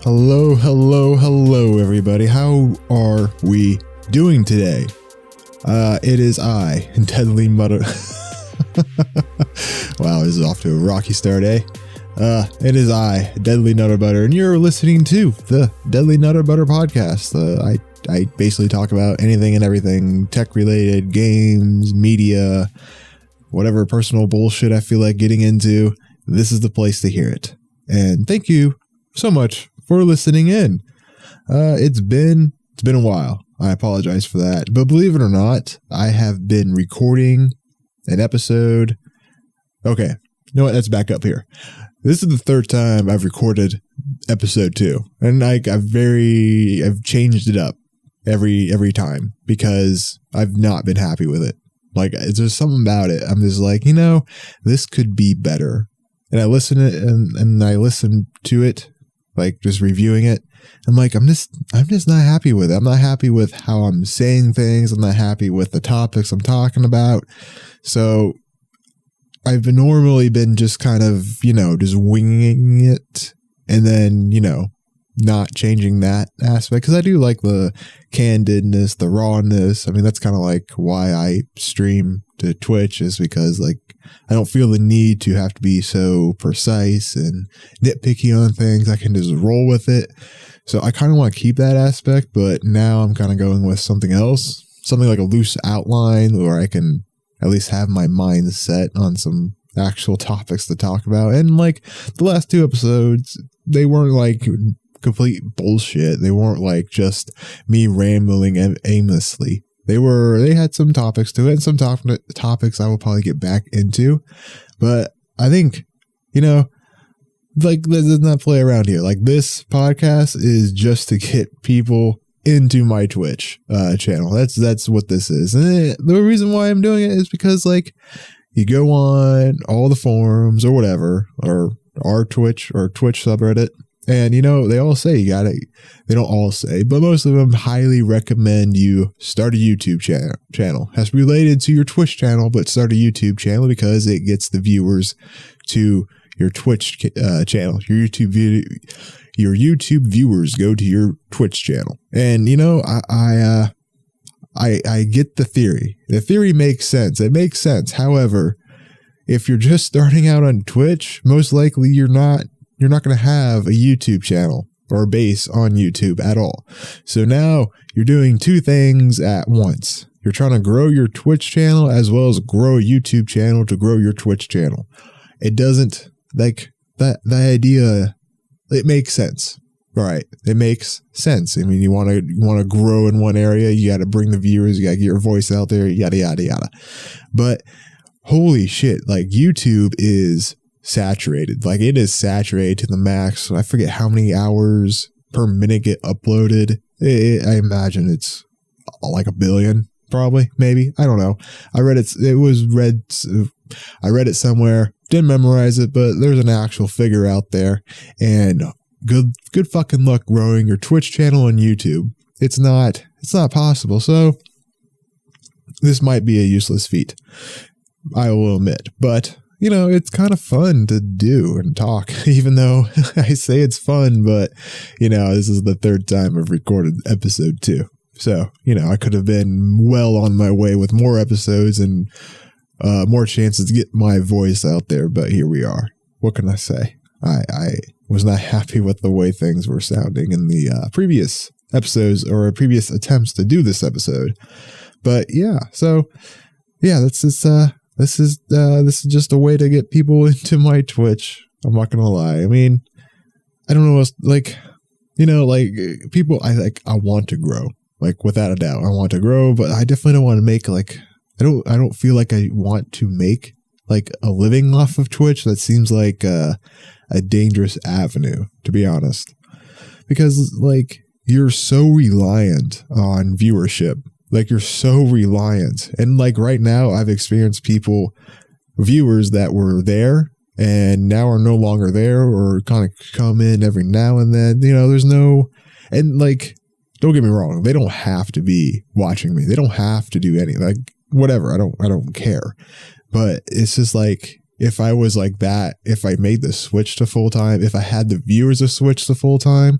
Hello, hello, hello, everybody. How are we doing today? It is I, Deadly Mutter. Wow, this is off to a rocky start, eh? It is I, Deadly Nutter Butter, and you're listening to the Deadly Nutter Butter podcast. I basically talk about anything and everything tech-related, games, media, whatever personal bullshit I feel like getting into. This is the place to hear it. And thank you so much for listening in. It's been a while. I apologize for that. But believe it or not, I have been recording an episode. Okay, you know what? Let's back up here. This is the third time I've recorded episode 2. And I've changed it up every time because I've not been happy with it. Like, there's something about it. I'm just like, this could be better. And I listen to it and I listen to it, like just reviewing it. I'm like, I'm just not happy with it. I'm not happy with how I'm saying things. I'm not happy with the topics I'm talking about. So I've normally been just kind of, just winging it and then, not changing that aspect. Cause I do like the candidness, the rawness. I mean, that's kind of like why I stream to Twitch, is because like, I don't feel the need to have to be so precise and nitpicky on things. I can just roll with it. So I kind of want to keep that aspect, but now I'm kind of going with something else, something like a loose outline where I can at least have my mind set on some actual topics to talk about. And like the last 2 episodes, they weren't like complete bullshit. They weren't like just me rambling aimlessly. They had some topics to it, and some topics I will probably get back into. But I think, like, let's not play around here. Like, this podcast is just to get people into my Twitch channel. That's what this is. And the reason why I'm doing it is because, like, you go on all the forums or whatever, or our Twitch subreddit, and, they all say they don't all say, but most of them highly recommend you start a YouTube channel. Has related to your Twitch channel, but start a YouTube channel because it gets the viewers to your Twitch channel. Your YouTube viewers go to your Twitch channel. And, I get the theory. The theory makes sense. It makes sense. However, if you're just starting out on Twitch, most likely you're not going to have a YouTube channel or a base on YouTube at all. So now you're doing 2 things at once. You're trying to grow your Twitch channel as well as grow a YouTube channel to grow your Twitch channel. It doesn't, like, that idea, it makes sense. All right. It makes sense. I mean, you want to grow in one area, you got to bring the viewers, you got to get your voice out there, yada, yada, yada. But holy shit, like, YouTube is saturated. Like, it is saturated to the max. I forget how many hours per minute get uploaded. I imagine it's like 1 billion, probably, maybe. I don't know. I read it somewhere. Didn't memorize it, but there's an actual figure out there. And good fucking luck growing your Twitch channel on YouTube. It's not possible. So this might be a useless feat, I will admit. But it's kind of fun to do and talk, even though I say it's fun, but, this is the 3rd time I've recorded episode 2. So, I could have been well on my way with more episodes and more chances to get my voice out there, but here we are. What can I say? I was not happy with the way things were sounding in the previous episodes or previous attempts to do this episode. But yeah, so yeah, this is just a way to get people into my Twitch. I'm not gonna lie. I mean, I don't know what's like, people. I want to grow, like, without a doubt. I want to grow, but I definitely don't want to make like. I don't feel like I want to make like a living off of Twitch. That seems like a dangerous avenue, to be honest, because like you're so reliant on viewership. Like, you're so reliant. And like right now, I've experienced viewers that were there and now are no longer there, or kind of come in every now and then. There's no, and like, don't get me wrong, they don't have to be watching me. They don't have to do anything. Like, whatever. I don't care. But it's just like, if I was like that, if I made the switch to full time, if I had the viewers to switch to full time,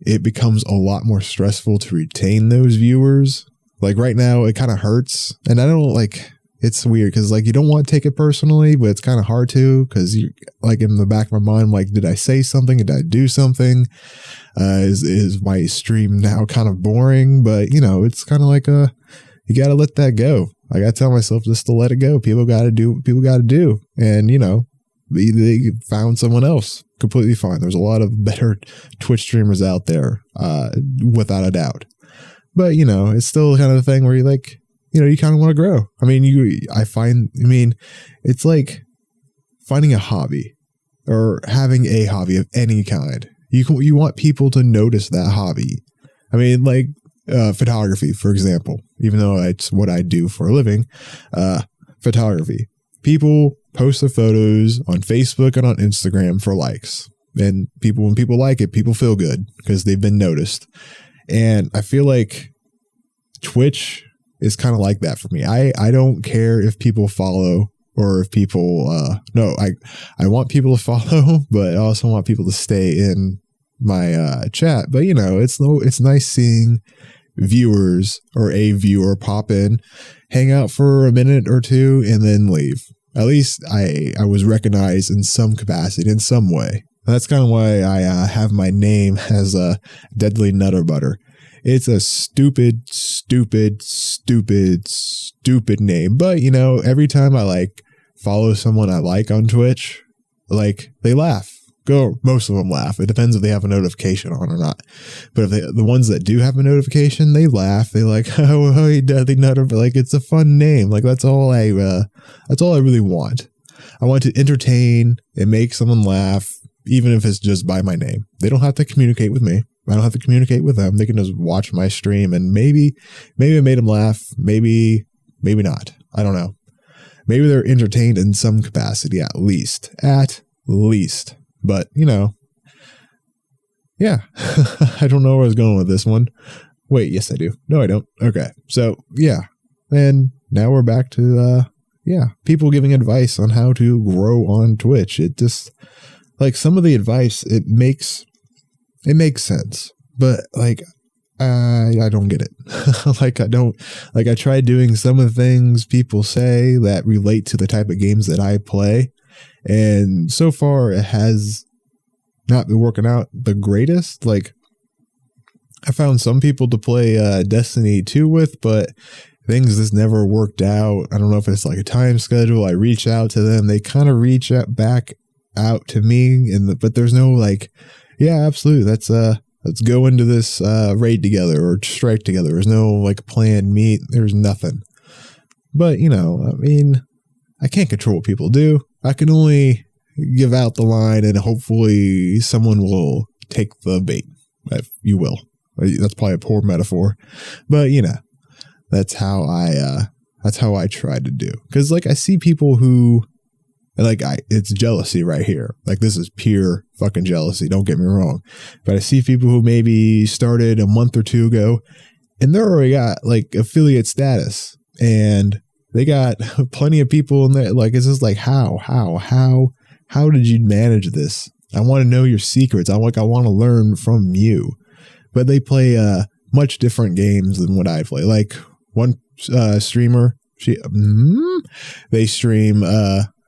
it becomes a lot more stressful to retain those viewers. Like right now, it kind of hurts. And I don't like, it's weird because like you don't want to take it personally, but it's kind of hard to, because you like in the back of my mind, like, did I say something? Did I do something? Is my stream now kind of boring? But you know, it's kind of like you got to let that go. I got to tell myself just to let it go. People got to do what people got to do. And you know, they found someone else. Completely fine. There's a lot of better Twitch streamers out there, without a doubt. But you know, it's still kind of a thing where you like, you know, you kind of want to grow. I mean, it's like finding a hobby or having a hobby of any kind. You want people to notice that hobby. I mean, like photography, for example, even though it's what I do for a living, photography. People post their photos on Facebook and on Instagram for likes. And when people like it, people feel good because they've been noticed. And I feel like Twitch is kind of like that for me. I don't care if people follow or if people, I want people to follow, but I also want people to stay in my chat. But you know, it's nice seeing viewers or a viewer pop in, hang out for a minute or two, and then leave. At least I was recognized in some capacity, in some way. And that's kind of why I have my name as a Deadly Nutter Butter. It's a stupid name. But, you know, every time I like follow someone I like on Twitch, like they laugh. Most of them laugh. It depends if they have a notification on or not. But if the ones that do have a notification, they laugh. They like, oh, you Deadly Nutter. But like, it's a fun name. Like that's all I really want. I want to entertain and make someone laugh, even if it's just by my name. They don't have to communicate with me. I don't have to communicate with them. They can just watch my stream and maybe I made them laugh. Maybe not. I don't know. Maybe they're entertained in some capacity, at least. But, you know, yeah, I don't know where I was going with this one. Wait, yes, I do. No, I don't. Okay. So, yeah. And now we're back to, people giving advice on how to grow on Twitch. It just, like, some of the advice, it makes sense. But, like, I don't get it. I tried doing some of the things people say that relate to the type of games that I play. And so far, it has not been working out the greatest. Like, I found some people to play Destiny 2 with, but things just never worked out. I don't know if it's like a time schedule. I reach out to them. They kind of reach back out to me. But there's no like, yeah, absolutely. Let's go into this raid together or strike together. There's no like planned meet. There's nothing. But, you know, I mean, I can't control what people do. I can only give out the line and hopefully someone will take the bait, if you will. That's probably a poor metaphor, but you know, that's how I try to do. Cause like I see people who it's jealousy right here. Like this is pure fucking jealousy. Don't get me wrong, but I see people who maybe started a month or two ago and they're already got like affiliate status and they got plenty of people in there. Like, it's just like, how did you manage this? I want to know your secrets. I want to learn from you. But they play much different games than what I play. Like one streamer, they stream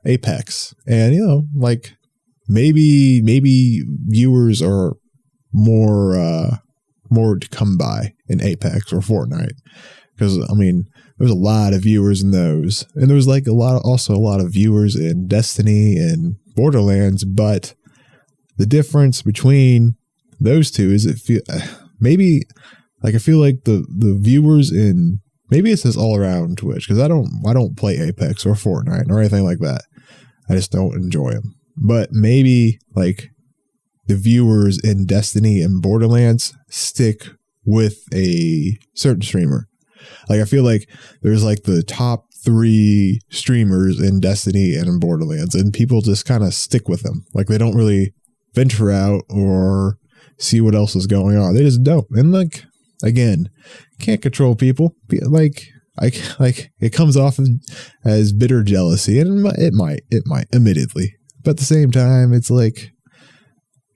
Apex, and you know, like maybe viewers are more to come by in Apex or Fortnite, because I mean, there's a lot of viewers in those, and there was like a lot of viewers in Destiny and Borderlands. But the difference between those two is I feel like the viewers in, maybe it's just all around Twitch, because I don't play Apex or Fortnite or anything like that. I just don't enjoy them. But maybe like the viewers in Destiny and Borderlands stick with a certain streamer. Like I feel like there's like the top 3 streamers in Destiny and in Borderlands, and people just kind of stick with them. Like they don't really venture out or see what else is going on. They just don't. And like, again, can't control people. Like it comes off as bitter jealousy, and it might, admittedly. But at the same time, it's like,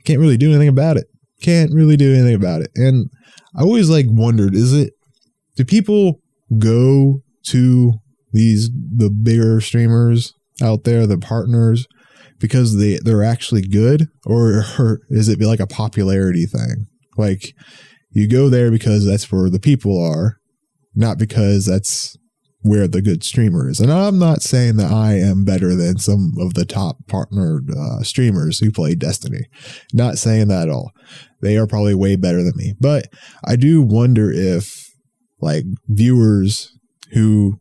can't really do anything about it. And I always like wondered, do people go to the bigger streamers out there, the partners, because they're actually good, or is it like a popularity thing? Like, you go there because that's where the people are, not because that's where the good streamer is. And I'm not saying that I am better than some of the top partnered streamers who play Destiny. Not saying that at all. They are probably way better than me. But I do wonder if, like, viewers who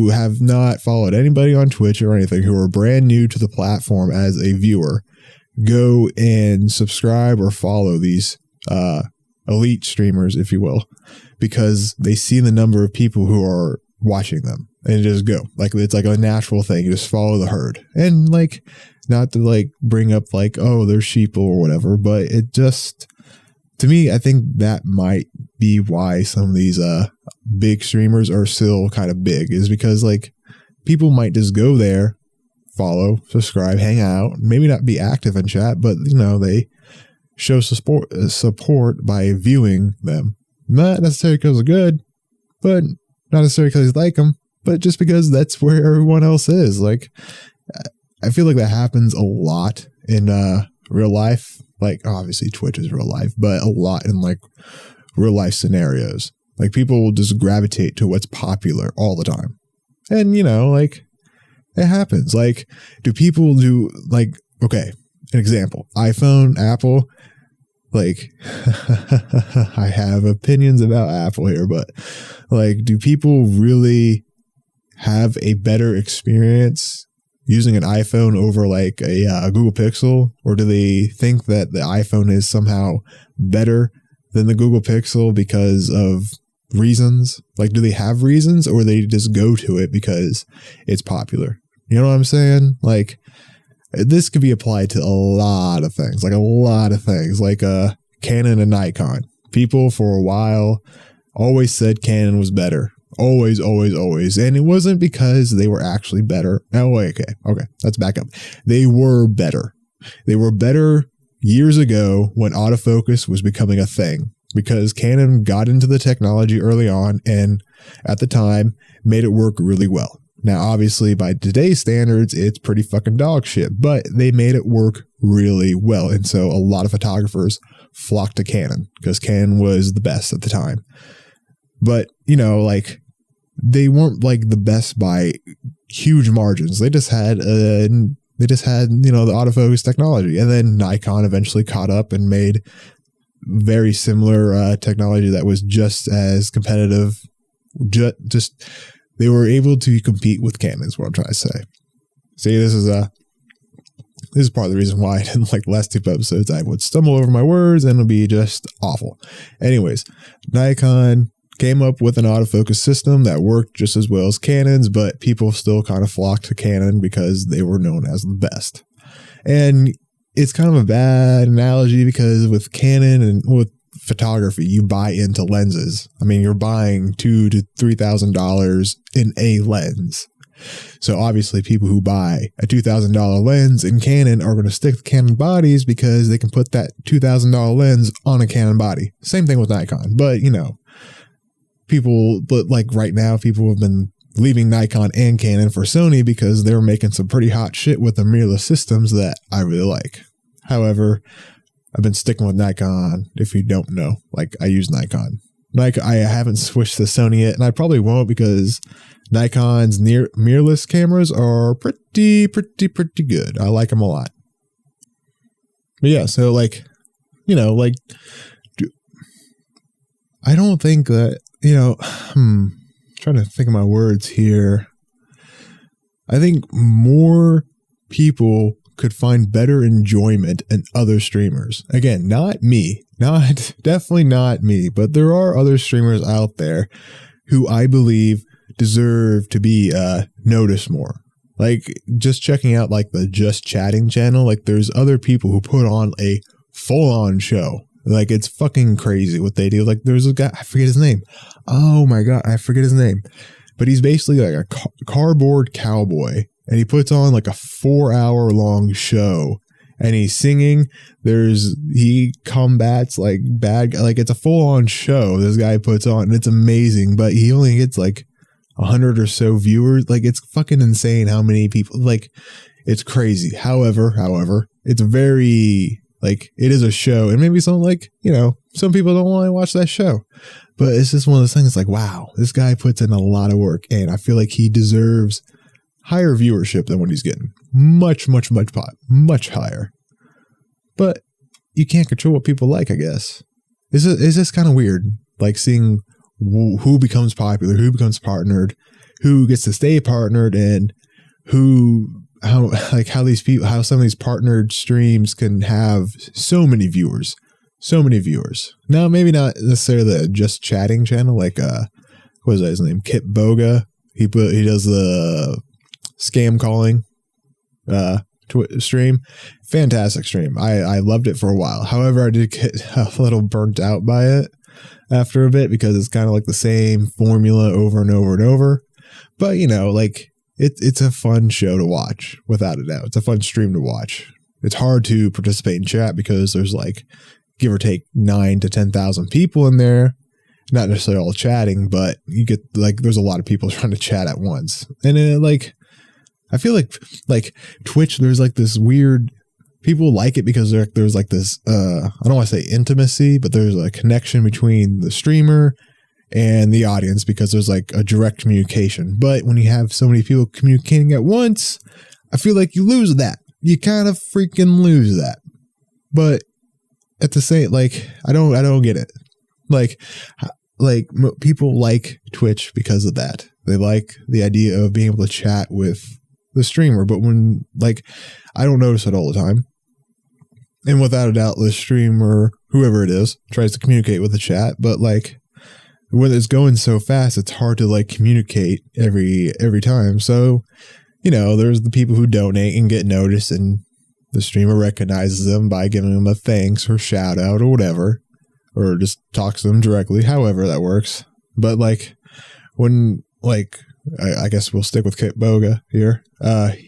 have not followed anybody on Twitch or anything, who are brand new to the platform as a viewer, go and subscribe or follow these elite streamers, if you will, because they see the number of people who are watching them and just go. Like, it's like a natural thing. You just follow the herd. And, like, not to like bring up like, oh, they're sheeple or whatever, but it just, to me, I think that might be why some of these big streamers are still kind of big, is because, like, people might just go there, follow, subscribe, hang out, maybe not be active in chat, but, you know, they show support by viewing them. Not necessarily because they're good, but not necessarily because they like them, but just because that's where everyone else is. Like, I feel like that happens a lot in real life. Like, obviously Twitch is real life, but a lot in like real life scenarios. Like, people will just gravitate to what's popular all the time. And, you know, like, it happens. Like, do people do, like, okay, an example, iPhone, Apple, like, I have opinions about Apple here, but, like, do people really have a better experience using an iPhone over like a Google Pixel? Or do they think that the iPhone is somehow better than the Google Pixel because of reasons? Like, do they have reasons, or they just go to it because it's popular? You know what I'm saying? Like, this could be applied to a lot of things, like Canon and Nikon. People for a while always said Canon was better. Always. And it wasn't because they were actually better. Oh, okay. Let's back up. They were better. They were better years ago when autofocus was becoming a thing, because Canon got into the technology early on and at the time made it work really well. Now, obviously, by today's standards, it's pretty fucking dog shit, but they made it work really well. And so a lot of photographers flocked to Canon because Canon was the best at the time. But, you know, like, they weren't like the best by huge margins. They just had, you know, the autofocus technology. And then Nikon eventually caught up and made very similar technology that was just as competitive. Just they were able to compete with Canon, is what I'm trying to say. See, this is part of the reason why I didn't like the last two episodes. I would stumble over my words and it would be just awful. Anyways, Nikon came up with an autofocus system that worked just as well as Canon's, but people still kind of flocked to Canon because they were known as the best. And it's kind of a bad analogy because with Canon and with photography, you buy into lenses. I mean, you're buying $2,000 to $3,000 in a lens. So obviously people who buy a $2,000 lens in Canon are going to stick to Canon bodies because they can put that $2,000 lens on a Canon body. Same thing with Nikon, but you know, but like right now, people have been leaving Nikon and Canon for Sony because they're making some pretty hot shit with the mirrorless systems that I really like. However, I've been sticking with Nikon. If you don't know, like, I use Nikon. I haven't switched to Sony yet, and I probably won't because Nikon's mirrorless cameras are pretty good. I like them a lot. But yeah, so like, you know, like, I don't think that, you know, trying to think of my words here. I think more people could find better enjoyment in other streamers. Again, not me, definitely not me, but there are other streamers out there who I believe deserve to be noticed more. Like, just checking out like the Just Chatting channel, like there's other people who put on a full-on show. Like, it's fucking crazy what they do. Like, there's a guy, I forget his name. Oh my God, I forget his name. But he's basically like a cardboard cowboy, and he puts on like a 4-hour long show, and he's singing. He combats like it's a full on show this guy puts on, and it's amazing, but he only gets like 100 or so viewers. Like, it's fucking insane how many people, like, it's crazy. However, it's very, like, it is a show, and maybe some, like, you know, some people don't want to watch that show, but it's just one of those things like, wow, this guy puts in a lot of work, and I feel like he deserves higher viewership than what he's getting. Much higher. But you can't control what people like, I guess. It's just kind of weird, like, seeing who becomes popular, who becomes partnered, who gets to stay partnered, and how some of these partnered streams can have so many viewers. Now, maybe not necessarily a just chatting channel, like what is that, his name? Kit Boga. He does the scam calling stream. Fantastic stream. I loved it for a while. However, I did get a little burnt out by it after a bit, because it's kind of like the same formula over and over and over. But, you know, like, it's a fun show to watch, without a doubt. It's a fun stream to watch. It's hard to participate in chat because there's, like, give or take 9,000 to 10,000 people in there. Not necessarily all chatting, but you get, like, there's a lot of people trying to chat at once. And it, like, I feel like Twitch, there's like this weird, people like it because there's like this, I don't want to say intimacy, but there's a connection between the streamer and the audience, because there's like a direct communication. But when you have so many people communicating at once, I feel like you lose that. You kind of freaking lose that. But at the same, like, I don't get it. Like people like Twitch because of that. They like the idea of being able to chat with the streamer, but when, like, I don't notice it all the time. And without a doubt, the streamer, whoever it is, tries to communicate with the chat, but like, when it's going so fast, it's hard to like communicate every time. So, you know, there's the people who donate and get noticed, and the streamer recognizes them by giving them a thanks or shout out or whatever, or just talks to them directly, however that works. But like, when, like, I guess we'll stick with Kit Boga here.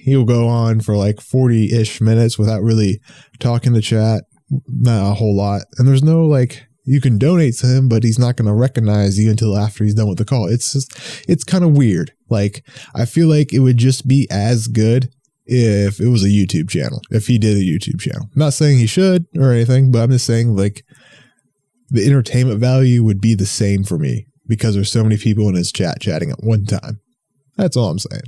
He'll go on for like 40-ish minutes without really talking to chat, not a whole lot. And there's no, like, you can donate to him, but he's not going to recognize you until after he's done with the call. It's kind of weird. Like, I feel like it would just be as good if it was a YouTube channel, if he did a YouTube channel. I'm not saying he should or anything, but I'm just saying, like, the entertainment value would be the same for me because there's so many people in his chat chatting at one time. That's all I'm saying.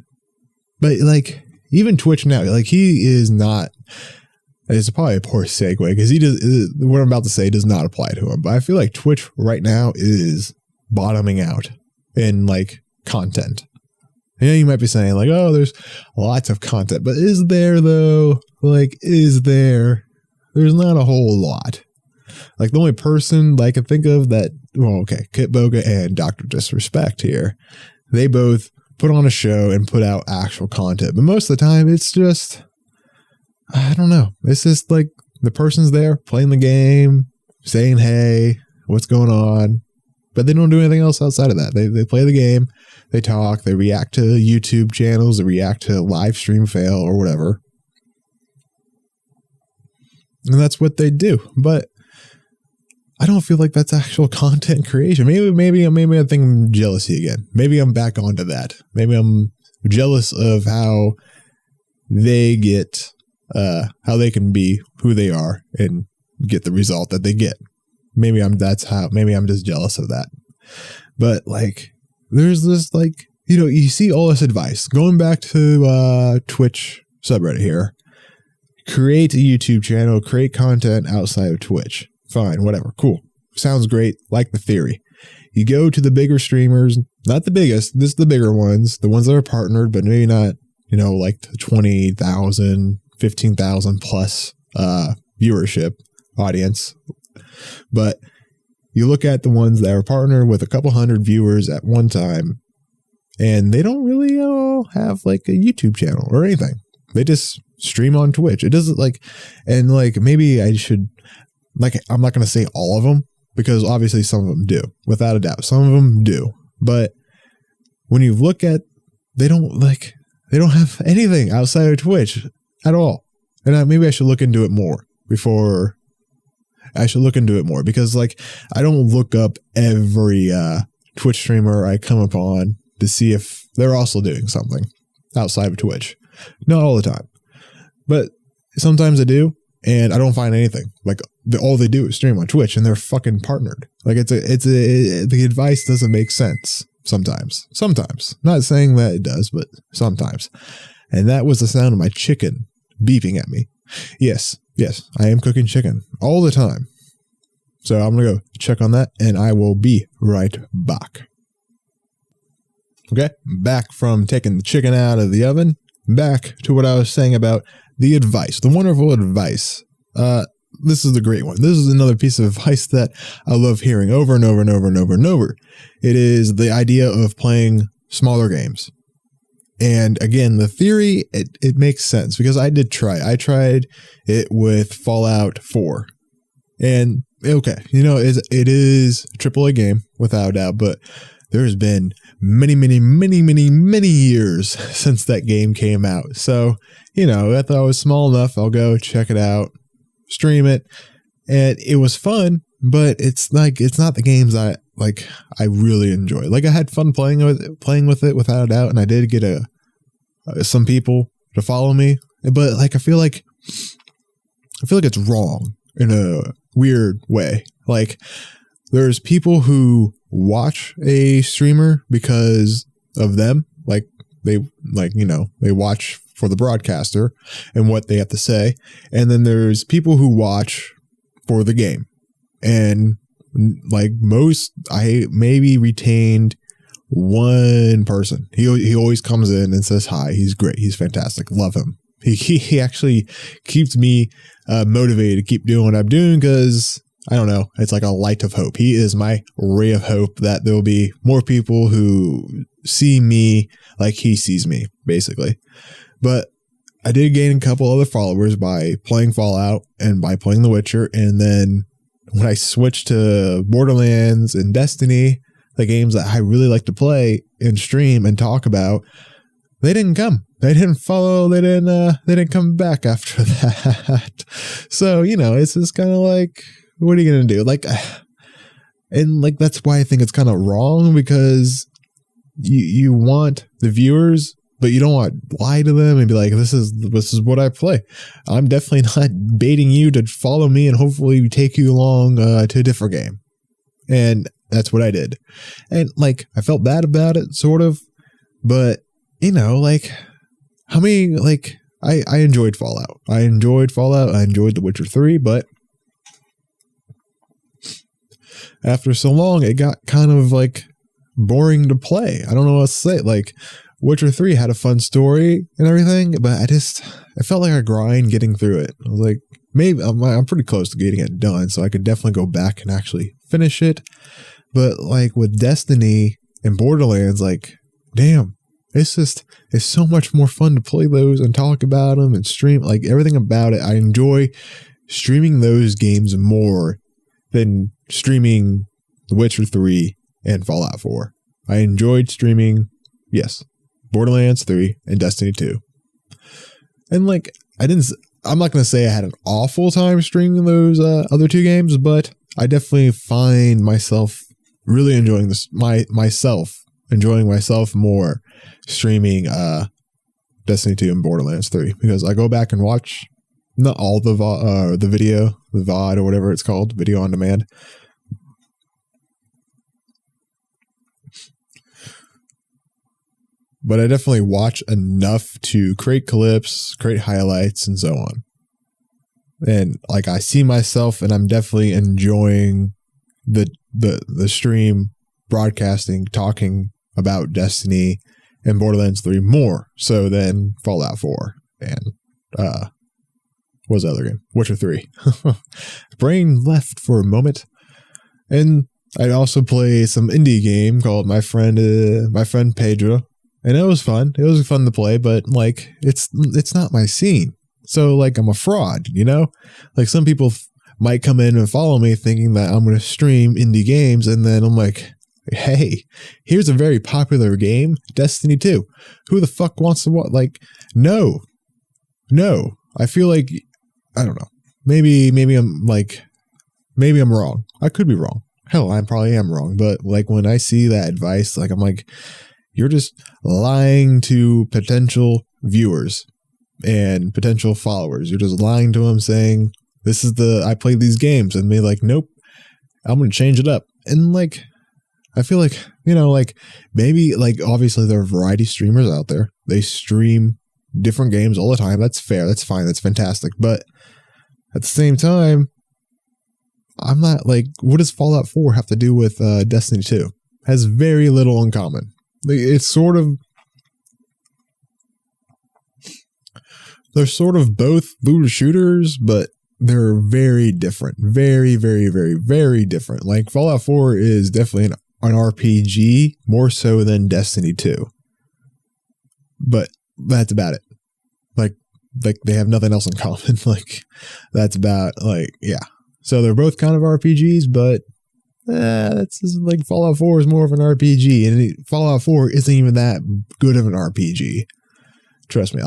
But like, even Twitch now, like, he is not, it's probably a poor segue because what I'm about to say does not apply to him. But I feel like Twitch right now is bottoming out in like content. I know you might be saying like, oh, there's lots of content, but is there though? Like, is there? There's not a whole lot. Like, the only person that I can think of that, well, okay, Kit Boga and Dr. Disrespect here, they both put on a show and put out actual content. But most of the time, it's just, I don't know. It's just like the person's there playing the game, saying, hey, what's going on? But they don't do anything else outside of that. They play the game, they talk, they react to YouTube channels, they react to live stream fail or whatever. And that's what they do. But I don't feel like that's actual content creation. Maybe I think I'm jealousy again. Maybe I'm back onto that. Maybe I'm jealous of how they get, how they can be who they are and get the result that they get. Maybe I'm just jealous of that. But like, there's this, like, you know, you see all this advice going back to Twitch subreddit here. Create a YouTube channel, create content outside of Twitch. Fine, whatever, cool. Sounds great. Like the theory. You go to the bigger streamers, not the biggest, this is the bigger ones, the ones that are partnered, but maybe not, you know, like the 20,000, 15,000 plus viewership audience. But you look at the ones that are partnered with a couple hundred viewers at one time, and they don't really have like a YouTube channel or anything. They just stream on Twitch. It doesn't like, and like, maybe I should like, I'm not going to say all of them, because obviously some of them do, without a doubt. Some of them do. But when you look at, they don't have anything outside of Twitch at all. And maybe I should look into it more because like, I don't look up every Twitch streamer I come upon to see if they're also doing something outside of Twitch. Not all the time, but sometimes I do, and I don't find anything. Like, all they do is stream on Twitch, and they're fucking partnered. Like, the advice doesn't make sense sometimes. Not saying that it does, but sometimes. And that was the sound of my chicken beeping at me. Yes, I am cooking chicken all the time. So I'm going to go check on that, and I will be right back. Okay, back from taking the chicken out of the oven, back to what I was saying about the advice, the wonderful advice. This is the great one. This is another piece of advice that I love hearing over and over and over and over and over. It is the idea of playing smaller games. And again, the theory, it makes sense, because I tried it with Fallout 4. And okay, it is a AAA game without a doubt, but there's been many years since that game came out. So, I thought it was small enough. I'll go check it out, stream it. And it was fun, but it's not the games I really enjoy. Like, I had fun playing with it without a doubt. And I did get some people to follow me, but like, I feel like it's wrong in a weird way. Like, there's people who watch a streamer because of them. Like, they watch for the broadcaster and what they have to say. And then there's people who watch for the game. And like, I maybe retained one person. He always comes in and says hi. He's great. He's fantastic. Love him. He actually keeps me motivated to keep doing what I'm doing, because I don't know, it's like a light of hope. He is my ray of hope that there will be more people who see me like he sees me, basically. But I did gain a couple other followers by playing Fallout and by playing The Witcher. And then when I switched to Borderlands and Destiny, the games that I really like to play and stream and talk about, they didn't come. They didn't follow. They didn't come back after that. So, it's just kind of like, what are you going to do? Like, and like, that's why I think it's kind of wrong, because you want the viewers, but you don't want to lie to them and be like, this is what I play. I'm definitely not baiting you to follow me and hopefully take you along to a different game. And that's what I did. And like, I felt bad about it, sort of, but like, how many, like, I enjoyed Fallout. I enjoyed The Witcher 3, but after so long, it got kind of like boring to play. I don't know what to say. Like, Witcher 3 had a fun story and everything, but I felt like a grind getting through it. I was like, maybe I'm pretty close to getting it done, so I could definitely go back and actually finish it. But like with Destiny and Borderlands, like, damn, it's so much more fun to play those and talk about them and stream, like, everything about it. I enjoy streaming those games more than streaming The Witcher 3 and Fallout 4. I enjoyed streaming, yes, Borderlands 3 and Destiny 2. And like, I'm not going to say I had an awful time streaming those other two games, but I definitely find myself really enjoying enjoying myself more streaming Destiny 2 and Borderlands 3, because I go back and watch not all the video, the VOD or whatever it's called, video on demand. But I definitely watch enough to create clips, create highlights, and so on. And like, I see myself, and I'm definitely enjoying the stream, broadcasting, talking about Destiny and Borderlands 3 more so than Fallout 4 and what was the other game? Witcher 3. Brain left for a moment. And I also play some indie game called My Friend Pedro. And it was fun. It was fun to play, but like, it's not my scene. So like, I'm a fraud, Like, some people might come in and follow me thinking that I'm going to stream indie games. And then I'm like, hey, here's a very popular game, Destiny 2. Who the fuck wants to watch? Like, no. I feel like, I don't know. Maybe I'm wrong. I could be wrong. Hell, I probably am wrong. But like when I see that advice, like I'm like, you're just lying to potential viewers and potential followers. You're just lying to them saying, I played these games, and they're like, nope, I'm going to change it up. And like, I feel like, like maybe like obviously there are variety streamers out there. They stream different games all the time. That's fair. That's fine. That's fantastic. But at the same time, I'm not like, what does Fallout 4 have to do with Destiny 2? Has very little in common. It's sort of, they're sort of both looter shooters, but they're very different. Very, very, very, very different. Like Fallout 4 is definitely an RPG more so than Destiny 2. But that's about it. Like they have nothing else in common. Like that's about yeah. So they're both kind of RPGs, but that's just like Fallout 4 is more of an RPG, and Fallout 4 isn't even that good of an RPG. Trust me,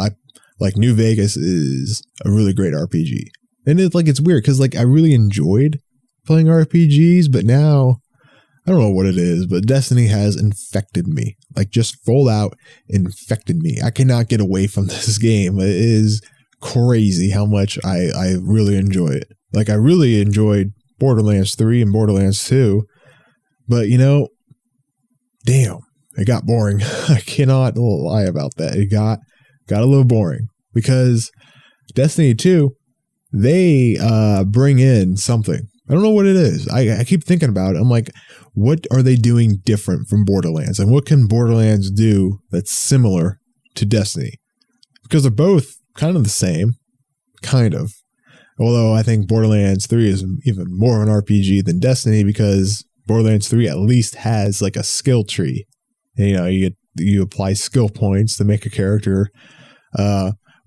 like New Vegas is a really great RPG, and it's weird because like I really enjoyed playing RPGs, but now I don't know what it is, but Destiny has infected me. Like just Fallout infected me. I cannot get away from this game. It is crazy how much I really enjoy it. Like I really enjoyed Borderlands 3 and Borderlands 2, but damn, it got boring. I cannot lie about that. It got a little boring because Destiny 2, they bring in something. I don't know what it is. I keep thinking about it. I'm like, what are they doing different from Borderlands? And what can Borderlands do that's similar to Destiny? Because they're both kind of the same, kind of. Although I think Borderlands 3 is even more of an RPG than Destiny because Borderlands 3 at least has like a skill tree. And, you apply skill points to make a character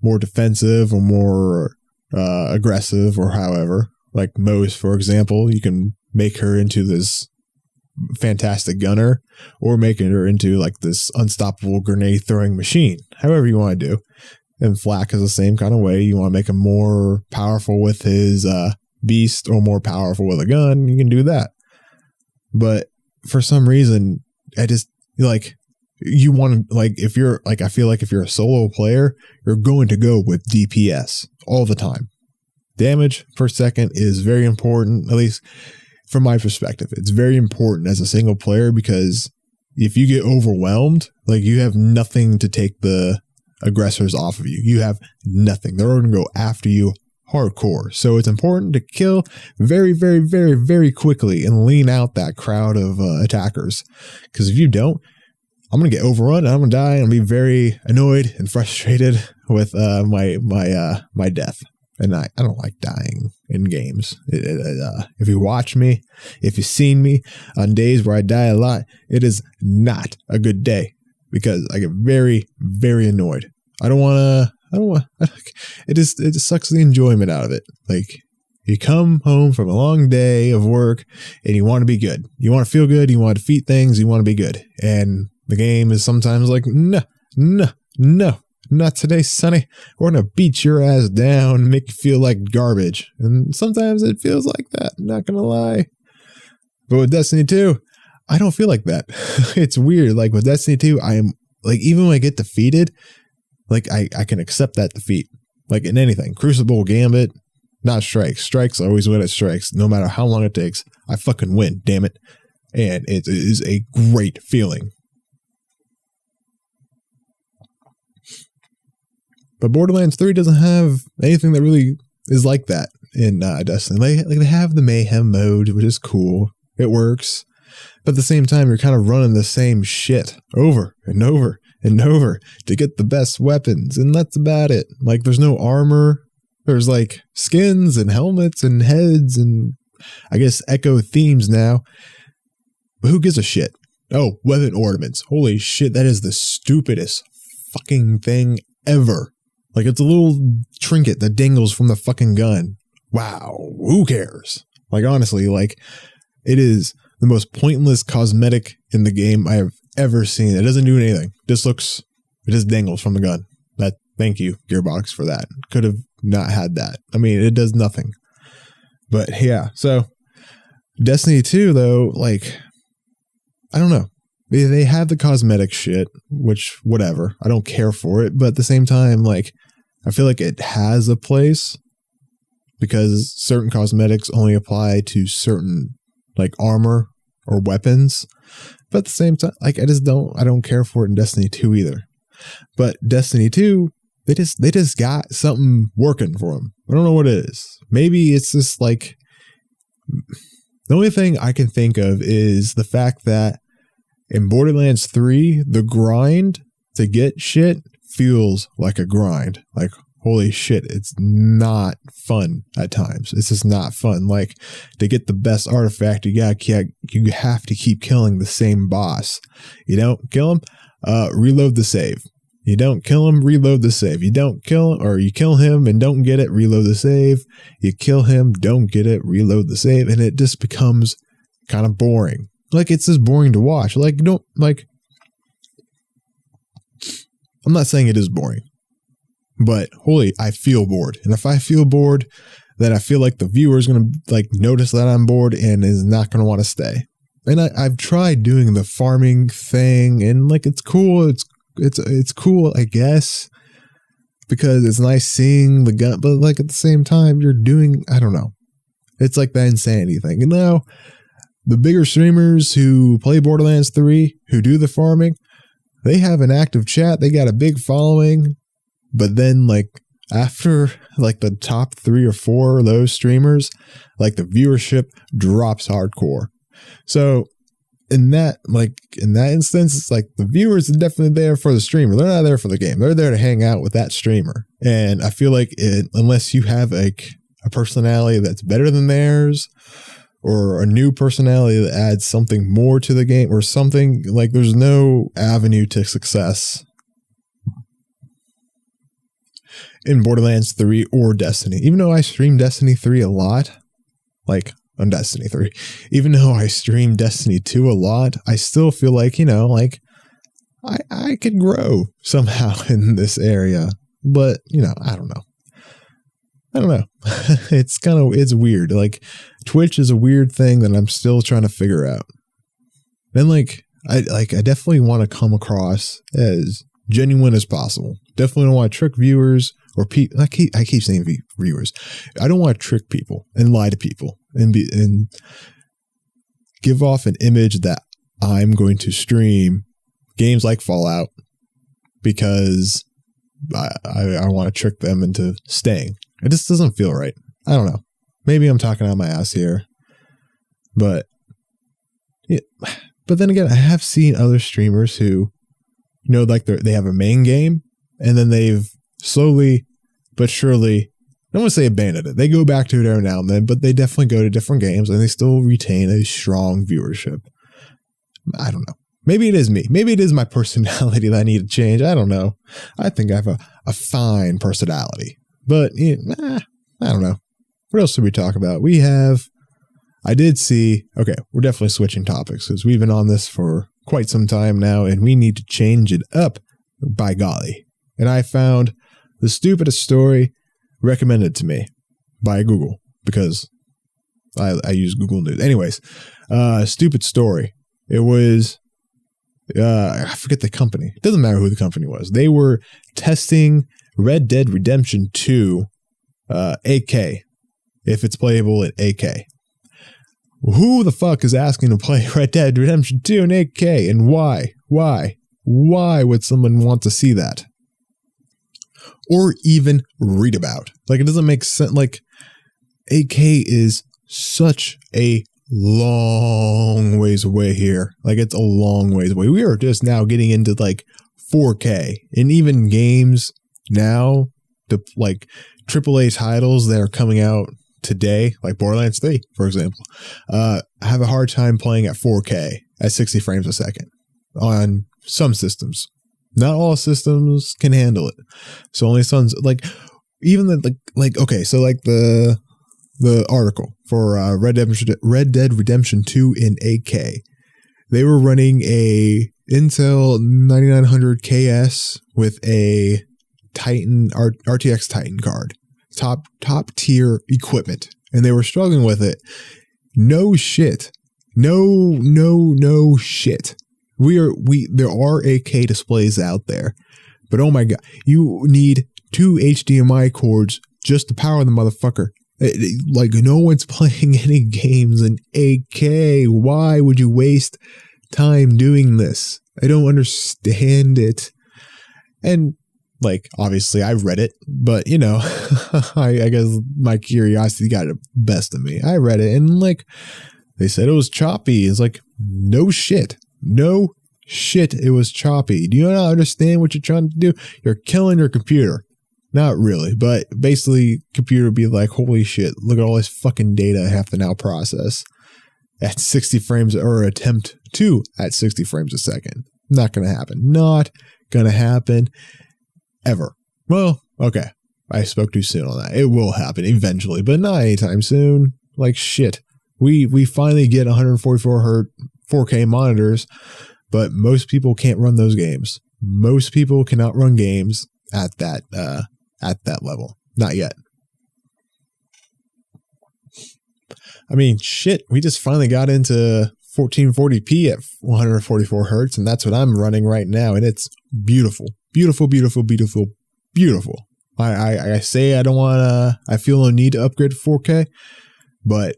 more defensive or more aggressive or however. Like Moze, for example, you can make her into this fantastic gunner or making her into like this unstoppable grenade throwing machine, however you want to do. And Flack is the same kind of way. You want to make him more powerful with his beast or more powerful with a gun, you can do that. But for some reason, I just like you want to like if you're like I feel like if you're a solo player, you're going to go with DPS all the time. Damage per second is very important, at least from my perspective. It's very important as a single player because if you get overwhelmed, like you have nothing to take the aggressors off of you. You have nothing. They're going to go after you hardcore. So it's important to kill very, very, very, very quickly and lean out that crowd of attackers. Because if you don't, I'm going to get overrun and I'm going to die and be very annoyed and frustrated with my death. And I don't like dying in games. If you watch me, if you've seen me on days where I die a lot, it is not a good day because I get very, very annoyed. It just sucks the enjoyment out of it. Like you come home from a long day of work and you want to be good. You want to feel good. You want to defeat things. You want to be good. And the game is sometimes like, no. Not today, Sonny. We're going to beat your ass down, make you feel like garbage. And sometimes it feels like that, not going to lie. But with Destiny 2, I don't feel like that. It's weird. Like with Destiny 2, I am like, even when I get defeated, like I can accept that defeat. Like in anything. Crucible, Gambit, not Strikes. Strikes, I always win at Strikes. No matter how long it takes, I fucking win, damn it. And it is a great feeling. But Borderlands 3 doesn't have anything that really is like that in Destiny. They have the mayhem mode, which is cool. It works. But at the same time, you're kind of running the same shit over and over and over to get the best weapons. And that's about it. Like, there's no armor. There's like skins and helmets and heads and I guess echo themes now. But who gives a shit? Oh, weapon ornaments. Holy shit, that is the stupidest fucking thing ever. Like, it's a little trinket that dangles from the fucking gun. wow, who cares? Like, honestly, like, it is the most pointless cosmetic in the game I have ever seen. It doesn't do anything. It just dangles from the gun. Thank you, Gearbox, for that. Could have not had that. I mean, it does nothing. But yeah, so Destiny 2, though, like, I don't know. They have the cosmetic shit, which, whatever. I don't care for it. But at the same time, like, I feel like it has a place because certain cosmetics only apply to certain, like, armor or weapons. But at the same time, like, I don't care for it in Destiny 2 either. But Destiny 2, they just got something working for them. I don't know what it is. Maybe it's just like, the only thing I can think of is the fact that in Borderlands 3, the grind to get shit feels like a grind. Like, holy shit, it's not fun at times. It's just not fun. Like, to get the best artifact, you have to keep killing the same boss. You don't kill him, reload the save. You don't kill him, reload the save. You don't kill him, or you kill him and don't get it, reload the save. You kill him, don't get it, reload the save. And it just becomes kind of boring. Like, it's just boring to watch. Like, I'm not saying it is boring, but holy, I feel bored. And if I feel bored, then I feel like the viewer is going to, like, notice that I'm bored and is not going to want to stay. And I've tried doing the farming thing, and, like, it's cool. It's cool, I guess, because it's nice seeing the gun, but, like, at the same time, you're doing, I don't know. It's like the insanity thing. You know, the bigger streamers who play Borderlands 3, who do the farming, they have an active chat. They got a big following, but then, like, after, like, the top 3 or 4 of those streamers, like, the viewership drops hardcore. So in that instance, it's like the viewers are definitely there for the streamer. They're not there for the game. They're there to hang out with that streamer. And I feel like unless you have, like, a personality that's better than theirs, or a new personality that adds something more to the game, or something, like, there's no avenue to success in Borderlands 3 or Destiny. Even though I stream Destiny 3 a lot, like, on Destiny 3, even though I stream Destiny 2 a lot, I still feel like, you know, like, I could grow somehow in this area. But, you know, I don't know. It's weird. Like, Twitch is a weird thing that I'm still trying to figure out. Then, like, I definitely want to come across as genuine as possible. Definitely don't want to trick viewers or people. I keep saying viewers. I don't want to trick people and lie to people and give off an image that I'm going to stream games like Fallout because I want to trick them into staying. It just doesn't feel right. I don't know. Maybe I'm talking out my ass here, but yeah. But then again, I have seen other streamers who, you know, like they have a main game and then they've slowly but surely, I don't want to say abandoned it. They go back to it every now and then, but they definitely go to different games and they still retain a strong viewership. I don't know. Maybe it is me. Maybe it is my personality that I need to change. I don't know. I think I have a fine personality. But, I don't know. What else should we talk about? I did see, okay, we're definitely switching topics because we've been on this for quite some time now and we need to change it up, by golly. And I found the stupidest story recommended to me by Google because I use Google News. Anyways, stupid story. It was, I forget the company. It doesn't matter who the company was. They were testing Red Dead Redemption 2 8K, if it's playable at 8K. Who the fuck is asking to play Red Dead Redemption 2 in 8K, and why? Why would someone want to see that? Or even read about? Like, it doesn't make sense. Like, 8K is such a long ways away here. Like, it's a long ways away. We are just now getting into, like, 4K, and even games now, the like AAA titles that are coming out today, like Borderlands 3, for example, have a hard time playing at 4K at 60 frames a second on some systems. Not all systems can handle it. So only some, like, even the, like, okay, so like the the article for Red Dead Redemption 2 in 8K. They were running a Intel 9900 KS with a Titan RTX Titan card, top tier equipment, and they were struggling with it. No shit. No shit. There are 8K displays out there, but oh my god, you need 2 HDMI cords just to power the motherfucker. Like, no one's playing any games in 8K. Why would you waste time doing this? I don't understand it. And like, obviously I read it, but you know, I guess my curiosity got the best of me. I read it and like, they said it was choppy. It's like, no shit. It was choppy. Do you not understand what you're trying to do? You're killing your computer. Not really, but basically computer be like, holy shit, look at all this fucking data I have to now process at 60 frames or attempt to at 60 frames a second. Not going to happen. Not going to happen ever. Well, okay. I spoke too soon on that. It will happen eventually, but not anytime soon. Like shit. We finally get 144 hertz 4K monitors, but most people can't run those games. Most people cannot run games at that level. Not yet. I mean, shit, we just finally got into 1440p at 144 hertz, and that's what I'm running right now, and it's beautiful. Beautiful. I say I don't want to, I feel no need to upgrade to 4K, but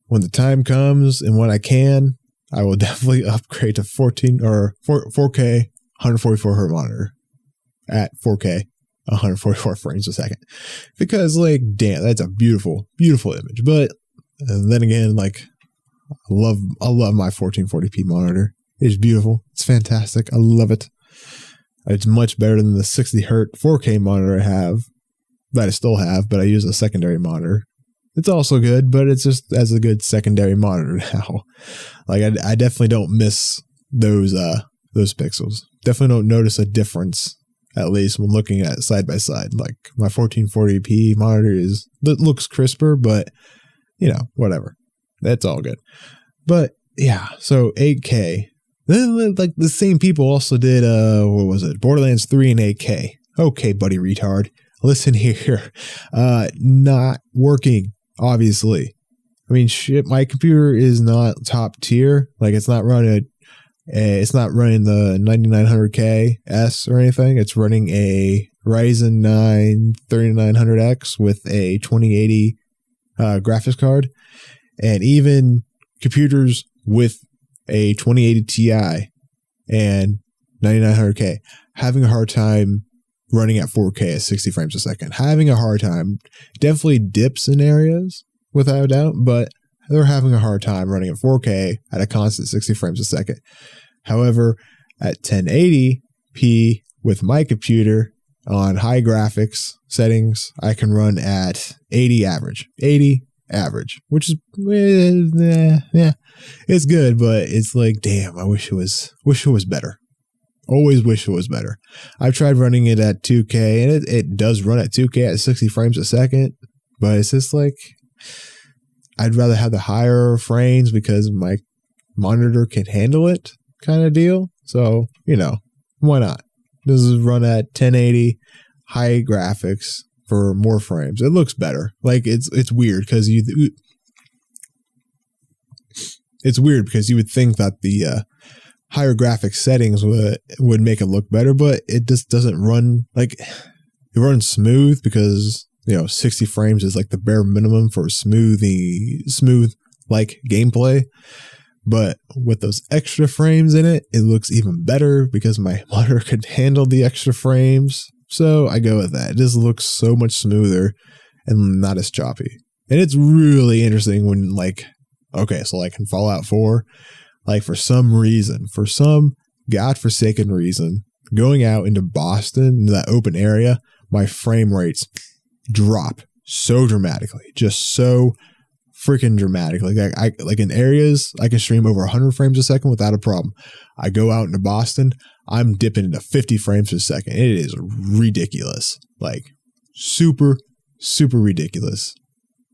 when the time comes and when I can, I will definitely upgrade to 4K 144 hertz monitor at 4K 144 frames a second, because like, damn, that's a beautiful image. But then again, like, I love my 1440p monitor. It's beautiful. It's fantastic. I love it. It's much better than the 60 hertz 4K monitor I have, that I still have, but I use a secondary monitor. It's also good, but it's just as a good secondary monitor now. Like, I definitely don't miss those pixels. Definitely don't notice a difference, at least when looking at it side by side. Like, my 1440p monitor looks crisper, but you know, whatever. That's all good. But yeah, so 8K. Then like the same people also did what was it? Borderlands 3 in 8K. Okay, buddy retard. Listen here. Not working, obviously. I mean, shit, my computer is not top tier. Like, it's not running the 9900K S or anything. It's running a Ryzen 9 3900X with a 2080 graphics card. And even computers with a 2080 Ti and 9900K having a hard time running at 4K at 60 frames a second. Having a hard time. Definitely dips in areas, without a doubt, but they're having a hard time running at 4K at a constant 60 frames a second. However, at 1080p with my computer on high graphics settings, I can run at 80 average. 80 average, which is it's good, but it's like, damn, I wish it was better. Always wish it was better. I've tried running it at 2K, and it does run at 2K at 60 frames a second, but it's just like, I'd rather have the higher frames because my monitor can handle it, kind of deal. So, you know, why not? This is run at 1080 high graphics for more frames. It looks better. Like, it's weird because you would think that the higher graphics settings would make it look better, but it just doesn't run like, it runs smooth because, you know, 60 frames is like the bare minimum for smooth like gameplay. But with those extra frames in it, it looks even better because my monitor could handle the extra frames. So I go with that. It just looks so much smoother and not as choppy. And it's really interesting when, like, okay, so like in Fallout 4, like for some godforsaken reason, going out into Boston, into that open area, my frame rates drop so dramatically, just so freaking dramatically. Like in areas I can stream over 100 frames a second without a problem. I go out into Boston, I'm dipping into 50 frames a second. It is ridiculous, like super ridiculous.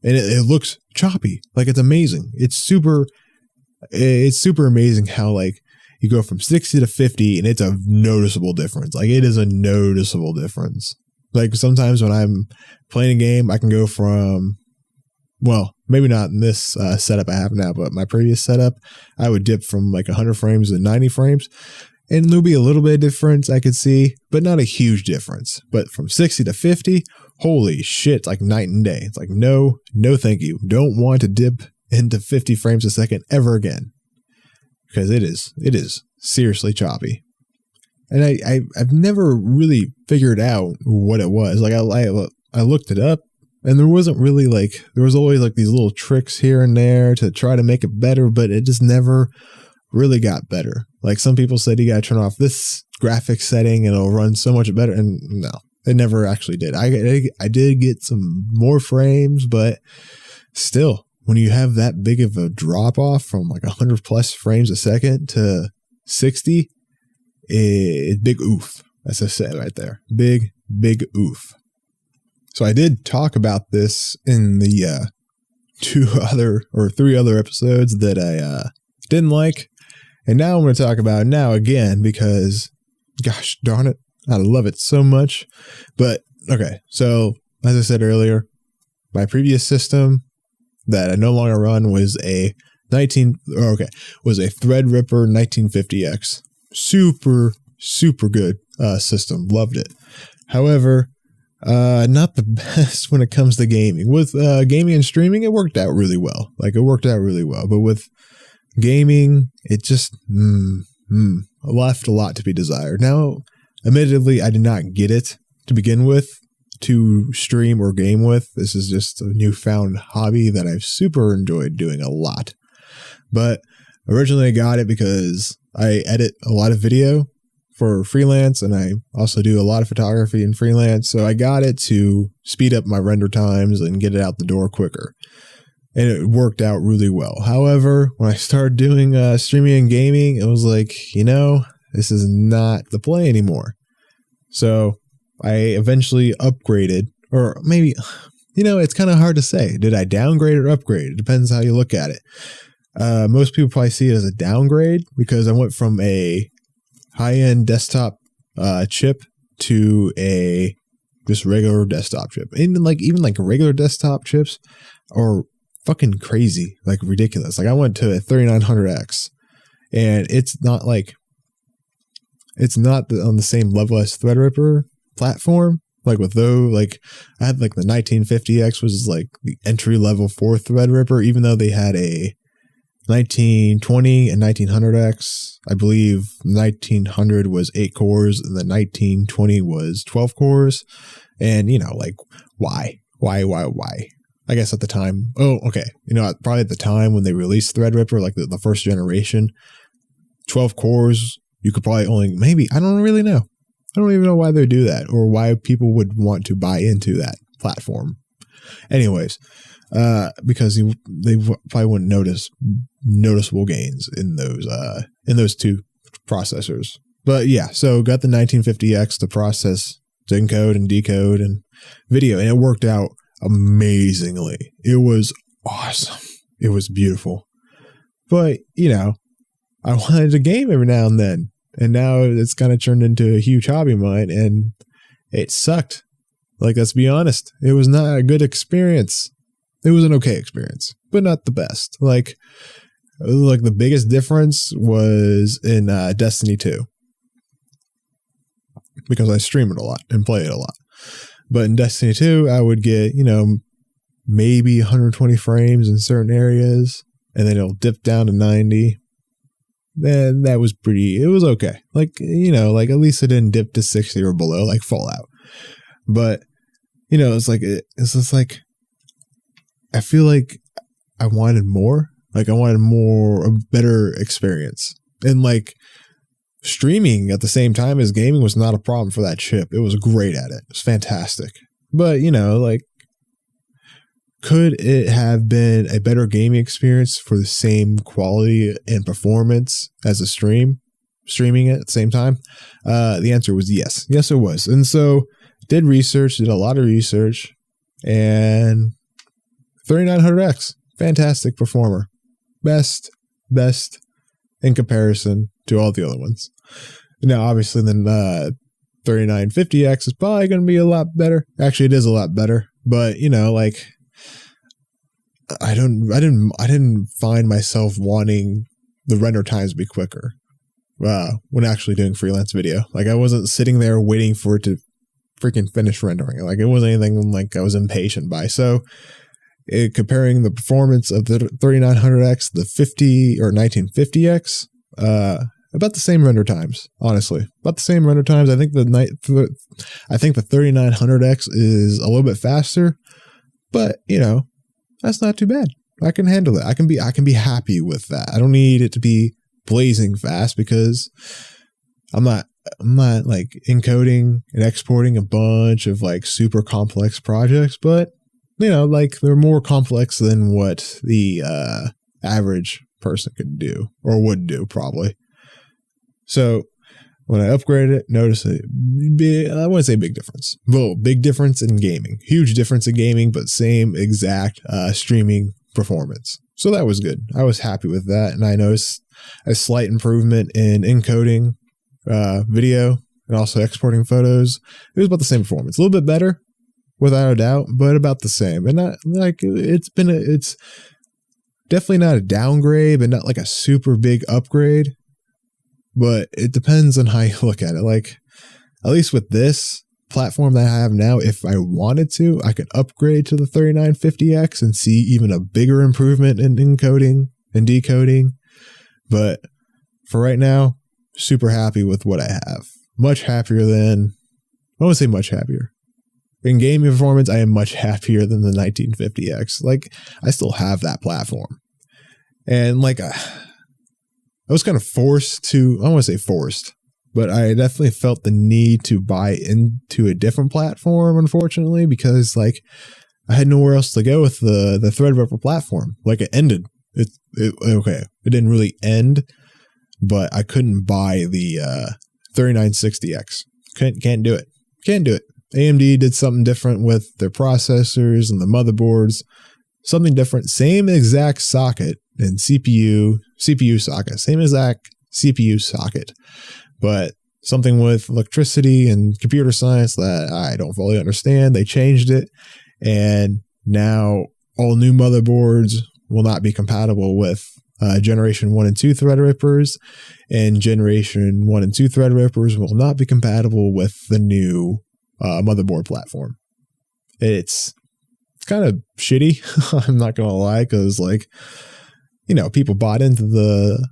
and it looks choppy. Like, it's amazing. It's super amazing how, like, you go from 60 to 50 and it's a noticeable difference. Like, it is a noticeable difference. Like, sometimes when I'm playing a game, I can go from, well, maybe not in this setup I have now, but my previous setup, I would dip from like 100 frames to 90 frames. And there'll be a little bit of difference I could see, but not a huge difference. But from 60 to 50, holy shit, like night and day. It's like, no, thank you. Don't want to dip into 50 frames a second ever again. Because it is seriously choppy. And I've never really figured out what it was. Like, I looked it up, and there wasn't really like, there was always like these little tricks here and there to try to make it better, but it just never really got better. Like, some people said you got to turn off this graphics setting and it'll run so much better. And no, it never actually did. I did get some more frames, but still, when you have that big of a drop off from like 100 plus frames a second to 60, it's big oof. That's a set right there. Big oof. So I did talk about this in the 3 other episodes that I didn't like. And now I'm going to talk about it now again because, gosh darn it, I love it so much. But okay, so as I said earlier, my previous system that I no longer run was a Threadripper 1950X. Super good system. Loved it. However, not the best when it comes to gaming. With gaming and streaming, it worked out really well. But with gaming, it just left a lot to be desired. Now, admittedly, I did not get it to begin with to stream or game with. This is just a newfound hobby that I've super enjoyed doing a lot. But originally I got it because I edit a lot of video for freelance, and I also do a lot of photography and freelance. So I got it to speed up my render times and get it out the door quicker. And it worked out really well. However, when I started doing streaming and gaming, it was like, this is not the play anymore. So I eventually upgraded, or maybe, it's kind of hard to say. Did I downgrade or upgrade? It depends how you look at it. Most people probably see it as a downgrade because I went from a high-end desktop chip to a just regular desktop chip. And even regular desktop chips are fucking crazy, like ridiculous. Like, I went to a 3900X, and it's not on the same level as Threadripper platform. Like, with I had like the 1950X was like the entry level for Threadripper, even though they had a 1920 and 1900X. I believe 1900 was 8 cores and the 1920 was 12 cores. And why? I guess at the time, probably at the time when they released Threadripper, like the first generation, 12 cores, you could probably only, I don't really know. I don't even know why they do that or why people would want to buy into that platform. Anyways, because they probably wouldn't notice noticeable gains in those two processors. But yeah, so got the 1950X to process, to encode and decode and video, and it worked out amazingly. It was awesome. It was beautiful. But, I wanted to game every now and then. And now it's kind of turned into a huge hobby of mine, and it sucked. Like, let's be honest. It was not a good experience. It was an okay experience, but not the best. Like the biggest difference was in Destiny 2. Because I stream it a lot and play it a lot. But in Destiny 2, I would get, maybe 120 frames in certain areas, and then it'll dip down to 90. Then that was it was okay. Like, at least it didn't dip to 60 or below like Fallout. But, it's just like, I feel like I wanted more. Like, I wanted a better experience. And streaming at the same time as gaming was not a problem for that chip. It was great at it. It was fantastic. But, could it have been a better gaming experience for the same quality and performance as streaming it at the same time? The answer was yes. Yes, it was. And so did a lot of research, and 3900X, fantastic performer. Best in comparison to all the other ones. Now, obviously, then 3950X is probably going to be a lot better. Actually, it is a lot better, but you know, like I didn't find myself wanting the render times to be quicker when actually doing freelance video. Like I wasn't sitting there waiting for it to freaking finish rendering. Like it wasn't anything like I was impatient by. So comparing the performance of the 3900X, the 50 or 1950X, about the same render times, honestly. About the same render times. I think the 3900X is a little bit faster, but you know, that's not too bad. I can handle it. I can be happy with that. I don't need it to be blazing fast because I'm not like encoding and exporting a bunch of like super complex projects, but you know, like they're more complex than what the average person could do or would do probably. So when I upgraded it, notice I wouldn't say big difference. Well, big difference in gaming, huge difference in gaming, but same exact streaming performance. So that was good. I was happy with that. And I noticed a slight improvement in encoding video and also exporting photos. It was about the same performance, a little bit better without a doubt, but about the same. And not like it's definitely not a downgrade, but not like a super big upgrade. But it depends on how you look at it. Like, at least with this platform that I have now, if I wanted to, I could upgrade to the 3950X and see even a bigger improvement in encoding and decoding. But for right now, super happy with what I have. Much happier than, I won't say much happier. In gaming performance, I am much happier than the 1950X. Like, I still have that platform. And like, I was kind of forced to, I don't want to say forced, but I definitely felt the need to buy into a different platform, unfortunately, because like I had nowhere else to go with the Threadripper platform. Like it ended. It didn't really end, but I couldn't buy the 3960X. Can't do it. AMD did something different with their processors and the motherboards. Something different. Same exact socket and CPU socket. Same exact CPU socket. But something with electricity and computer science that I don't fully understand. They changed it. And now all new motherboards will not be compatible with Generation 1 and 2 Threadrippers. And Generation 1 and 2 Threadrippers will not be compatible with the new motherboard platform. It's kind of shitty. I'm not gonna lie, because like, you know, people bought into the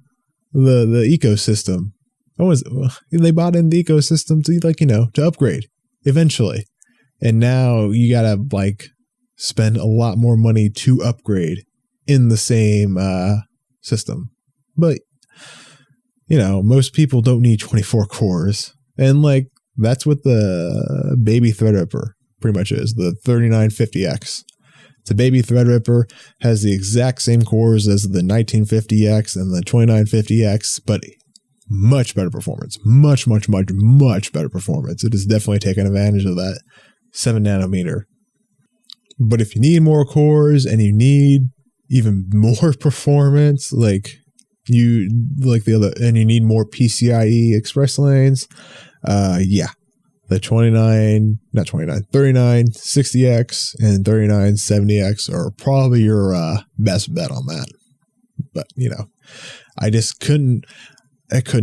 ecosystem. They bought in the ecosystem to, like, you know, to upgrade eventually, and now you gotta like spend a lot more money to upgrade in the same system. But you know, most people don't need 24 cores, and like that's what the baby Threadripper pretty much is. The 3950X. It's a baby Threadripper, has the exact same cores as the 1950X and the 2950X, but much better performance. Much better performance. It has definitely taken advantage of that 7 nanometer. But if you need more cores and you need even more performance, like you need more PCIe express lanes, the 3960X and 3970X are probably your best bet on that. But, you know, I couldn't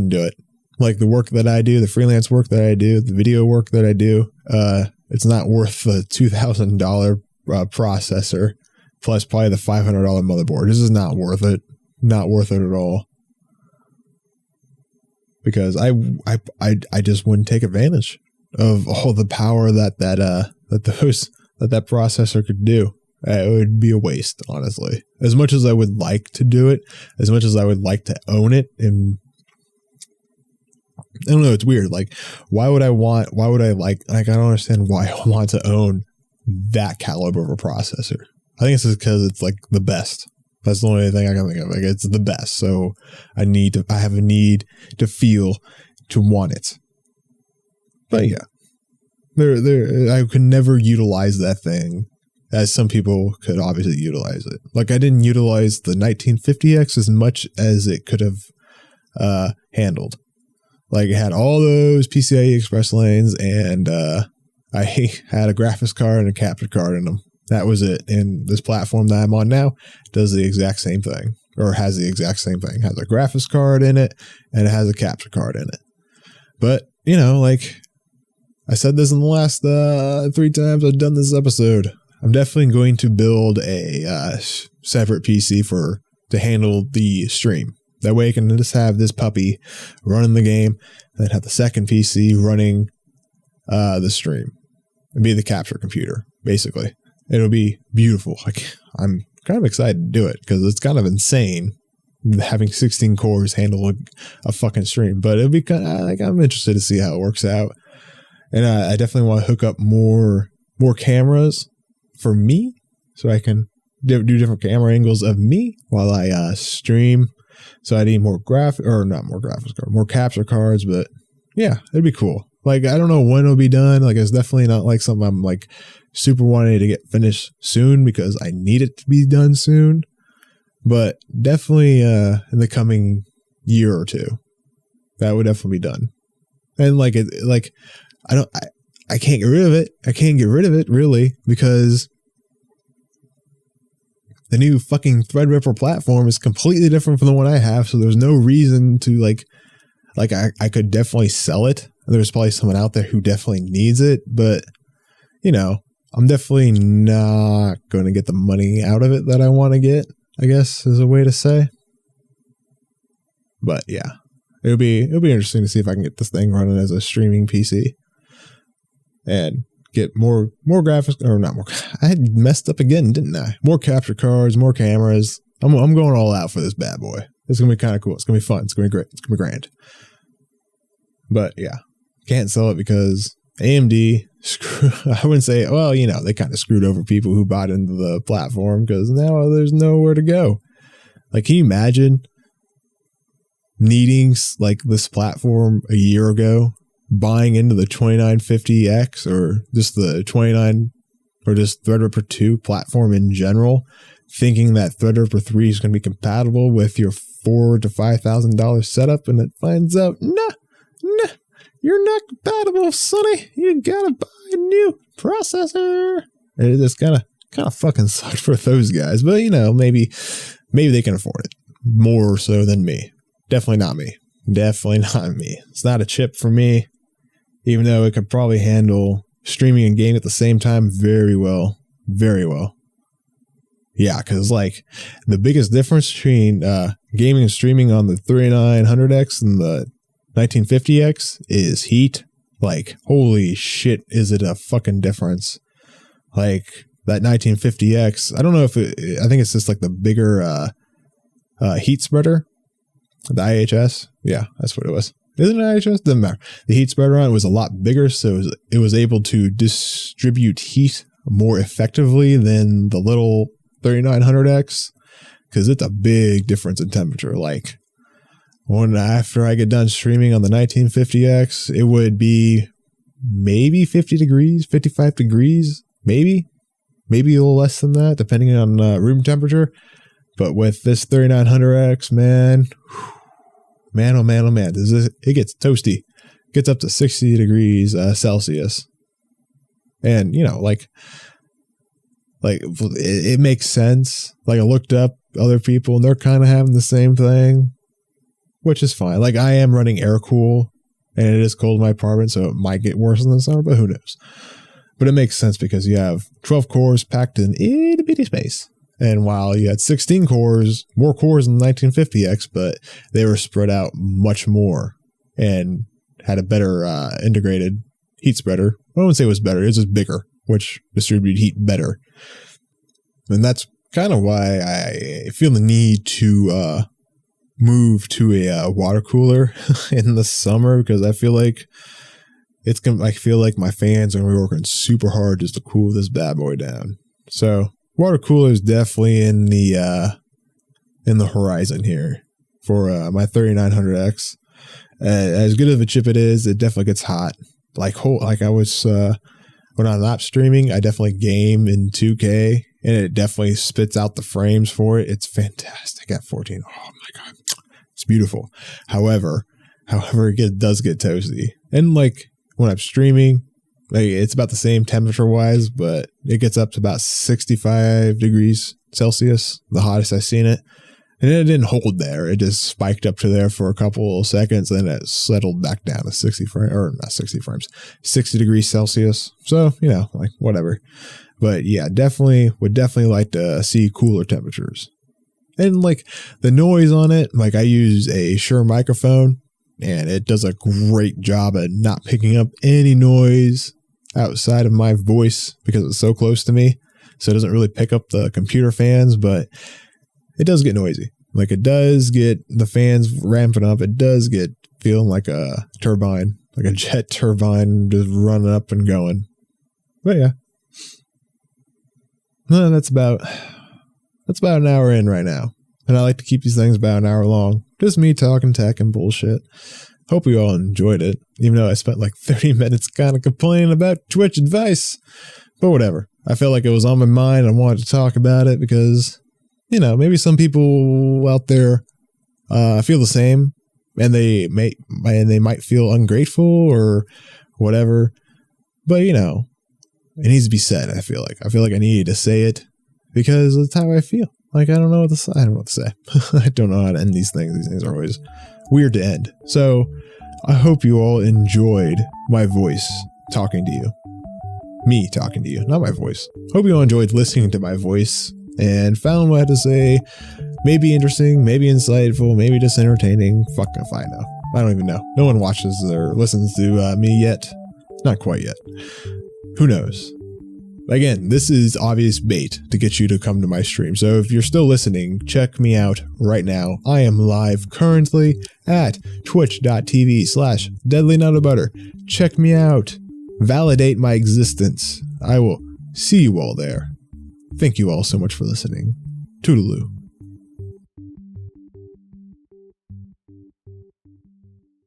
do it. Like the work that I do, the freelance work that I do, the video work that I do, it's not worth the $2,000 processor plus probably the $500 motherboard. This is not worth it. Not worth it at all. Because I just wouldn't take advantage of all the power that processor could do. It would be a waste, honestly. As much as I would like to do it, as much as I would like to own it, and I don't know, it's weird. Like, I don't understand why I want to own that caliber of a processor. I think it's just because it's like the best. That's the only thing I can think of. Like, it's the best. So I have a need to feel to want it. But yeah, I could never utilize that thing as some people could obviously utilize it. Like I didn't utilize the 1950X as much as it could have handled. Like it had all those PCIe Express lanes, and I had a graphics card and a capture card in them. That was it. And this platform that I'm on now does the exact same thing, or has the exact same thing. It has a graphics card in it, and it has a capture card in it. But, you know, like I said this in the last 3 times I've done this episode, I'm definitely going to build a separate PC to handle the stream. That way I can just have this puppy running the game, and then have the second PC running the stream and be the capture computer, basically. It'll be beautiful. Like I'm kind of excited to do it because it's kind of insane having 16 cores handle a fucking stream. But it'll be kind of like I'm interested to see how it works out, and I definitely want to hook up more cameras for me, so I can do different camera angles of me while I stream. So I need more more capture cards. But yeah, it'd be cool. Like I don't know when it'll be done. Like it's definitely not like something I'm like super wanting to get finished soon because I need it to be done soon. But definitely in the coming year or two, that would definitely be done. And like I can't get rid of it. I can't get rid of it really because the new fucking Threadripper platform is completely different from the one I have. So there's no reason to like I could definitely sell it. There's probably someone out there who definitely needs it, but you know, I'm definitely not going to get the money out of it that I want to get, I guess is a way to say. But yeah, it'll be interesting to see if I can get this thing running as a streaming PC and get more graphics, or not more. I had messed up again, didn't I? More capture cards, more cameras. I'm going all out for this bad boy. It's going to be kind of cool. It's going to be fun. It's going to be great. It's going to be grand. But yeah, can't sell it because AMD, I wouldn't say, well, you know, they kind of screwed over people who bought into the platform because now there's nowhere to go. Like, can you imagine needing like this platform a year ago, buying into the 2950X or just the 29 or just Threadripper 2 platform in general, thinking that Threadripper 3 is going to be compatible with your $4,000 to $5,000 setup, and it finds out, nah, you're not compatible, sonny. You gotta buy a new processor. It just kind of fucking sucked for those guys, but you know, maybe they can afford it more so than me. Definitely not me. It's not a chip for me, even though it could probably handle streaming and gaming at the same time very well. Yeah, because like the biggest difference between gaming and streaming on the 3900X and the 1950X is heat. Like, holy shit, is it a fucking difference? Like that 1950X, I don't know if I think it's just like the bigger heat spreader, the IHS. Yeah, that's what it was. Isn't it IHS? Doesn't matter. The heat spreader on it was a lot bigger, so it was able to distribute heat more effectively than the little 3900X, because it's a big difference in temperature. Like, after I get done streaming on the 1950X, it would be maybe 50 degrees, 55 degrees, maybe a little less than that, depending on room temperature. But with this 3900X, man, oh man, it gets toasty. It gets up to 60 degrees Celsius. And, you know, like it makes sense. Like, I looked up other people, and they're kind of having the same thing, which is fine. Like, I am running air cool, and it is cold in my apartment, so it might get worse in the summer, but who knows? But it makes sense because you have 12 cores packed in itty bitty space. And while you had 16 cores, more cores than the 1950X, but they were spread out much more and had a better integrated heat spreader. I wouldn't say it was better. It was just bigger, which distributed heat better. And that's kind of why I feel the need to move to a water cooler in the summer, because I feel like my fans are going to be working super hard just to cool this bad boy down. So water cooler is definitely in the horizon here for my 3900X. As good of a chip it is, it definitely gets hot. I When I'm not streaming, I definitely game in 2K, and it definitely spits out the frames for it. It's fantastic at 14. Oh my God. It's beautiful. However, it does get toasty. And like when I'm streaming, like it's about the same temperature wise, but it gets up to about 65 degrees Celsius, the hottest I've seen it. And it didn't hold there. It just spiked up to there for a couple of seconds, and it settled back down to 60 degrees Celsius. So, like whatever. But yeah, would definitely like to see cooler temperatures. And like the noise on it, like I use a Shure microphone, and it does a great job at not picking up any noise outside of my voice because it's so close to me. So it doesn't really pick up the computer fans, but it does get noisy. Like it does get the fans ramping up. It does get feeling like a turbine, like a jet turbine just running up and going. But yeah. No, that's about an hour in right now. And I like to keep these things about an hour long. Just me talking tech and bullshit. Hope you all enjoyed it, even though I spent like 30 minutes kind of complaining about Twitch advice. But whatever. I felt like it was on my mind. I wanted to talk about it because, maybe some people out there feel the same, and they might feel ungrateful or whatever. But, it needs to be said, I feel like I needed to say it because that's how I feel. Like, I don't know what to say. I don't know how to end these things. These things are always weird to end. So I hope you all enjoyed my voice talking to you. Me talking to you, not my voice. Hope you all enjoyed listening to my voice and found what I had to say maybe interesting, maybe insightful, maybe just entertaining. Fuck if I know. I don't even know. No one watches or listens to me yet. Not quite yet. Who knows? Again, this is obvious bait to get you to come to my stream. So if you're still listening, check me out right now. I am live currently at twitch.tv/deadlynutterbutter. Check me out. Validate my existence. I will see you all there. Thank you all so much for listening. Toodaloo.